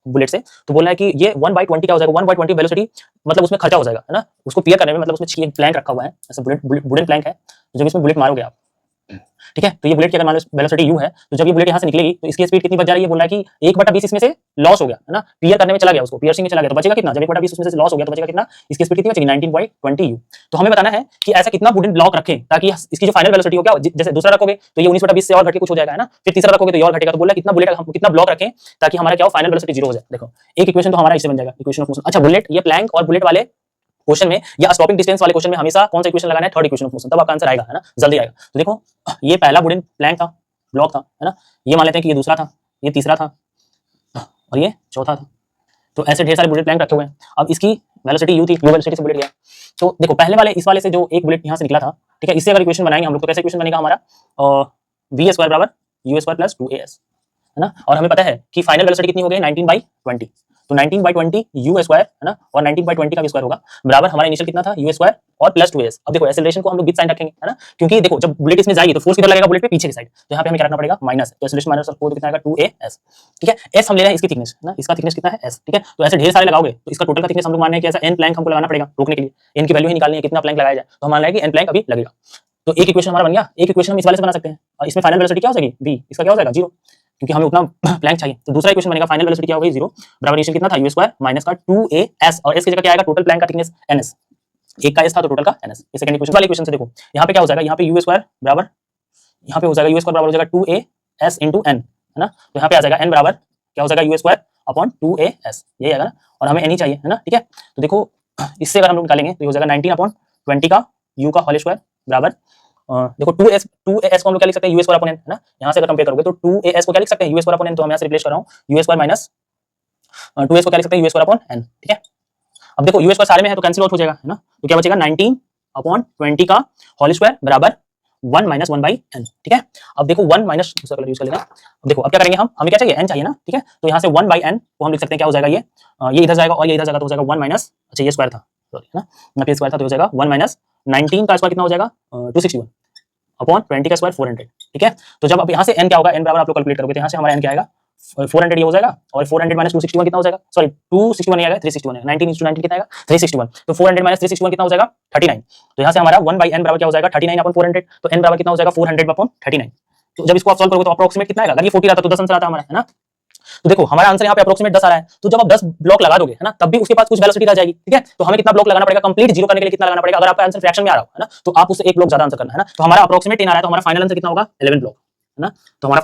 Bullet से, तो बोल रहा है कि ये 1/20 क्या हो जाएगा, 1/20 वेलोसिटी मतलब उसमें खर्चा हो जाएगा, है ना, उसको क्लियर करने में, मतलब उसमें एक प्लैंक रखा हुआ है, ऐसे वुडन प्लैंक है, तो जब इसमें बुलेट मारोगे आप, ठीक है, तो ये बुलेट की अगर मान लो वेलोसिटी u है, तो जब ये बुलेट यहाँ से निकलेगी तो इसकी स्पीड कितनी बच जा रही है, बोल रहा है कि 1/20 इसमें से लॉस हो गया, है ना, पियर करने में चला गया, उसको पियर्सिंग में चला गया, तो बचेगा कितना, जब 1/20 उसमें से लॉस हो गया तो बचेगा कितना, इसकी स्पीड कितनी बचेगी 19/20 u। तो हमें बताना है कि ऐसा कितना वुडन ब्लॉक रखें ताकि इसकी जो फाइनल वेलोसिटी हो, क्या जैसे दूसरा रखोगे तो ये 19/20 से और घट के कुछ हो जाएगा, है ना, फिर तीसरा रखोगे तो ये और घटेगा, तो बोल रहा है कितना बुलेट हम कितना ब्लॉक रखें ताकि हमारा क्या हो, फाइनल वेलोसिटी 0 हो जाए। देखो एक इक्वेशन तो हमारा इससे बन जाएगा, इक्वेशन ऑफ मोशन। अच्छा बुलेट, ये प्लैंक और बुलेट वाले क्वेश्चन में या स्टॉपिंग डिस्टेंस वाले क्वेश्चन में हमेशा कौन सा इक्वेशन लगाना है, थर्ड इक्वेशन ऑफ मोशन, तब आपका आंसर आएगा, है ना, जल्दी आएगा। तो देखो ये पहला वुडन प्लैंक था, ब्लॉक था, है ना, ये मान लेते हैं कि ये दूसरा था, ये तीसरा था और ये चौथा था, तो ऐसे ढेर सारे बुलेट प्लैंक रखे हुए हैं। अब इसकी वेलोसिटी u थी, u वेलोसिटी से बुलेट गया, तो देखो पहले वाले इस वाले से जो एक बुलेट यहाँ से निकला था, ठीक है, इससे अगर इक्वेशन बनाएंगे हम लोग तो कैसे इक्वेशन बनेगा हमारा, v² बराबर u² + 2as, है ना, और हमें पता है कि फाइनल वेलोसिटी कितनी हो गई 19/20, तो 19/20 u², है ना, और 19/20 का भी स्क्वायर होगा बराबर हमारा इनिशियल कितना था u² और प्लस 2as। अब देखो एक्सेलरेशन को हम लोग विद साइन रखेंगे, है ना, क्योंकि देखो जब बुलेट इसमें जाएगी तो फोर्स किधर लगेगा, बुलेट पे पीछे की साइड, तो यहाँ पे हमें क्या रखना पड़ेगा माइनस, तो एक्सेलरेशन माइनस 4 कितना आएगा 2as, ठीक है। s हम ले रहे हैं इसकी थिकनेस, है ना, इसका थिकनेस कितना है s, ठीक है, तो ऐसे ढेर सारे लगाओगे तो इसका टोटल का थिकनेस हम लोग मान रहे हैं कि ऐसा n प्लैंक हमको लगाना पड़ेगा रोकने के लिए, n की वैल्यू ही निकालनी है कितना प्लैंक लगाया जाए, तो हम मान रहे हैं कि n प्लैंक अभी लगेगा। तो एक इक्वेशन हमारा बन गया, एक इक्वेशन हम इस वाले से बना सकते हैं, और इसमें फाइनल वेलोसिटी क्या हो जाएगी v, इसका क्या हो जाएगा 0, क्योंकि हमें उतना प्लैंक चाहिए। तो दूसरा इक्वेशन बनेगा फाइनल वेलोसिटी क्या होगी 0 बराबर इनिशियल कितना था u² माइनस का 2as, और s की जगह क्या आएगा टोटल प्लैंक का थिकनेस ns, एक का s था तो टोटल का ns। ये सेकंड इक्वेशन वाले इक्वेशन से देखो यहाँ पे क्या हो जाएगा, यहाँ पे u² बराबर, यहाँ पे हो जाएगा u² बराबर हो जाएगा 2as into n, है ना, तो यहाँ पे आ जाएगा n बराबर क्या हो जाएगा u² अपॉन 2as, यही आएगा ना, और हमें n ही चाहिए, है ना, ठीक है। तो देखो इससे अगर हम लोग निकालेंगे तो ये हो जाएगा 19/20 का u का होल स्क्वायर बराबर, देखो 2as को हम लोग क्या लिख सकते हैं u² अपॉन n, है ना, यहाँ से अगर कंपेयर करोगे तो 2as को क्या लिख सकते हैं u² अपॉन n, तो हम यहाँ से रिप्लेस कर रहा हूँ u² माइनस 2as को क्या लिख सकते हैं u² अपॉन n, ठीक है। अब देखो u² सारे में है तो कैंसिल आउट हो जाएगा, है ना, तो क्या बचेगा 19/20 का होल स्क्वायर बराबर 1 - 1/n, ठीक है। अब देखो 1 माइनस दूसरा कलर यूज कर लेना। अब देखो अब क्या करेंगे हम, हमें क्या चाहिए n चाहिए ना, ठीक है, तो यहाँ से 1/n को हम लिख सकते हैं क्या हो जाएगा, ये इधर जाएगा और ये इधर जाएगा तो हो जाएगा 1 माइनस, अच्छा ये स्क्वायर था सॉरी, है ना, यहाँ पे स्क्वायर था तो हो जाएगा 1 माइनस 19 का स्क्वायर कितना हो जाएगा 261 अपॉन 20 का स्क्वायर 400, ठीक है। तो जब अब यहाँ से n क्या होगा, n बराबर आप लोग कैलकुलेट करोगे तो यहाँ से हमारा n क्या आएगा 400 ये हो जाएगा, और 400 माइनस 261 कितना हो जाएगा, सॉरी 261 नहीं आएगा 361 है, 19 कितना आएगा 361, तो 400 माइनस 361 कितना हो जाएगा 39, तो यहाँ से हमारा 1/n बराबर क्या हो जाएगा 39 अपॉन 400, तो n बराबर कितना हो जाएगा 400 अपॉन 39। तो जब इसको आप सॉल्व करोगे तो अप्रोक्सीमेट कितना आएगा, अगर ये 40 आता तो 10 आंसर आता हमारा, है ना। तो देखो हमारा आंसर यहाँ पे अप्रोक्सीमेट 10 आ रहा है, तो जब आप 10 ब्लॉक लगा दोगे, है ना, तब भी उसके पास कुछ वेलोसिटी रह जाएगी, ठीक है। तो हमें कितना ब्लॉक लगाना पड़ेगा, कंप्लीट जीरो करने के लिए कितना लगाना पड़ेगा, अगर आपका आंसर फ्रैक्शन में आ रहा हो, है ना, तो आप उससे एक ब्लॉक ज्यादा आंसर करना, है ना। तो हमारा अप्रोक्सीमेट 10 आ रहा है, तो हमारा फाइनल आंसर कितना होगा 11 ब्लॉक, है ना। तो हमारा